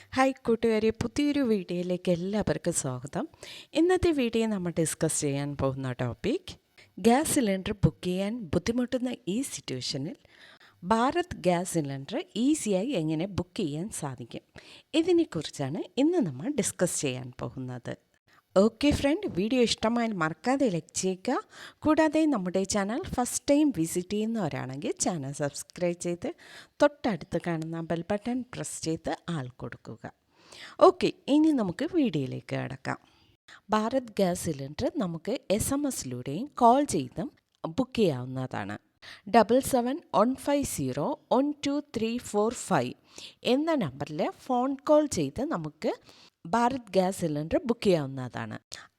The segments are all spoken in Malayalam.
ഹായ് കൂട്ടുകാരെ, പുതിയൊരു വീഡിയോയിലേക്ക് എല്ലാവർക്കും സ്വാഗതം. ഇന്നത്തെ വീഡിയോ നമ്മൾ ഡിസ്കസ് ചെയ്യാൻ പോകുന്ന ടോപ്പിക് ഗ്യാസ് സിലിണ്ടർ ബുക്ക് ചെയ്യാൻ ബുദ്ധിമുട്ടുന്ന ഈ സിറ്റുവേഷനിൽ ഭാരത് ഗ്യാസ് സിലിണ്ടർ ഈസിയായി എങ്ങനെ ബുക്ക് ചെയ്യാൻ സാധിക്കും, ഇതിനെക്കുറിച്ചാണ് ഇന്ന് നമ്മൾ ഡിസ്കസ് ചെയ്യാൻ പോകുന്നത്. ഓക്കെ ഫ്രണ്ട്, വീഡിയോ ഇഷ്ടമായാൽ മറക്കാതെ ലൈക്ക് ചെയ്യുക. കൂടാതെ നമ്മുടെ ചാനൽ ഫസ്റ്റ് ടൈം വിസിറ്റ് ചെയ്യുന്നവരാണെങ്കിൽ ചാനൽ സബ്സ്ക്രൈബ് ചെയ്ത് തൊട്ടടുത്ത് കാണുന്ന ബെൽ ബട്ടൺ പ്രസ് ചെയ്ത് ആൾ കൊടുക്കുക. ഓക്കെ, ഇനി നമുക്ക് വീഡിയോയിലേക്ക് കടക്കാം. ഭാരത് ഗ്യാസ് സിലിണ്ടർ നമുക്ക് SMS-ലൂടെയും കോൾ ചെയ്തും ബുക്ക് ചെയ്യാവുന്നതാണ്. 7715012345 എന്ന നമ്പറിൽ ഫോൺ കോൾ ചെയ്ത് നമുക്ക് ഭാരത് ഗ്യാസ് സിലിണ്ടർ ബുക്ക് ചെയ്യാവുന്നതാണ്.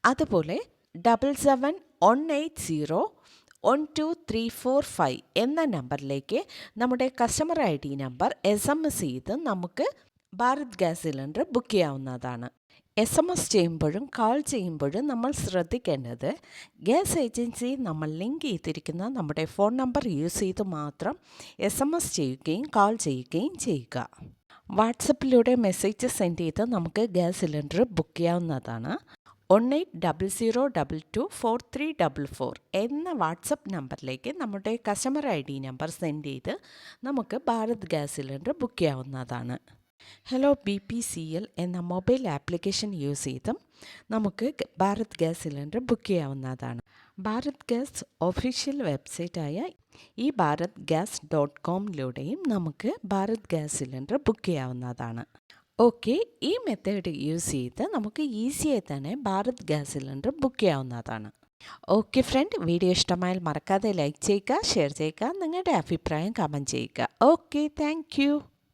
അതുപോലെ 7718012345 എന്ന നമ്പറിലേക്ക് നമ്മുടെ കസ്റ്റമർ ID നമ്പർ SMS ചെയ്ത് നമുക്ക് ഭാരത് ഗ്യാസ് സിലിണ്ടർ ബുക്ക് ചെയ്യാവുന്നതാണ്. SMS ചെയ്യുമ്പോഴും കോൾ ചെയ്യുമ്പോഴും നമ്മൾ ശ്രദ്ധിക്കേണ്ടത് ഗ്യാസ് ഏജൻസി നമ്മൾ ലിങ്ക് ചെയ്തിരിക്കുന്ന നമ്മുടെ ഫോൺ നമ്പർ യൂസ് ചെയ്ത് മാത്രം SMS ചെയ്യുകയും കോൾ ചെയ്യുകയും ചെയ്യുക. വാട്സപ്പിലൂടെ മെസ്സേജ് സെൻഡ് ചെയ്ത് നമുക്ക് ഗ്യാസ് സിലിണ്ടർ ബുക്ക് ചെയ്യാവുന്നതാണ്. 1800224344 എന്ന വാട്സപ്പ് നമ്പറിലേക്ക് നമ്മുടെ കസ്റ്റമർ ID നമ്പർ സെൻഡ് ചെയ്ത് നമുക്ക് ഭാരത് ഗ്യാസ് സിലിണ്ടർ ബുക്ക് ചെയ്യാവുന്നതാണ്. ഹലോ BPCL എന്ന മൊബൈൽ ആപ്ലിക്കേഷൻ യൂസ് ചെയ്തും നമുക്ക് ഭാരത് ഗ്യാസ് സിലിണ്ടർ ബുക്ക് ചെയ്യാവുന്നതാണ്. ഭാരത് ഗ്യാസ് ഒഫീഷ്യൽ വെബ്സൈറ്റായ eBharatGas.com-ലൂടെയും നമുക്ക് ഭാരത് ഗ്യാസ് സിലിണ്ടർ ബുക്ക് ചെയ്യാവുന്നതാണ്. ഓക്കെ, ഈ മെത്തേഡ് യൂസ് ചെയ്ത് നമുക്ക് ഈസിയായി തന്നെ ഭാരത് ഗ്യാസ് സിലിണ്ടർ ബുക്ക് ചെയ്യാവുന്നതാണ്. ഓക്കെ ഫ്രണ്ട്, വീഡിയോ ഇഷ്ടമായാൽ മറക്കാതെ ലൈക്ക് ചെയ്യുക, ഷെയർ ചെയ്യുക, നിങ്ങളുടെ അഭിപ്രായം കമൻറ്റ് ചെയ്യുക. Okay, thank you.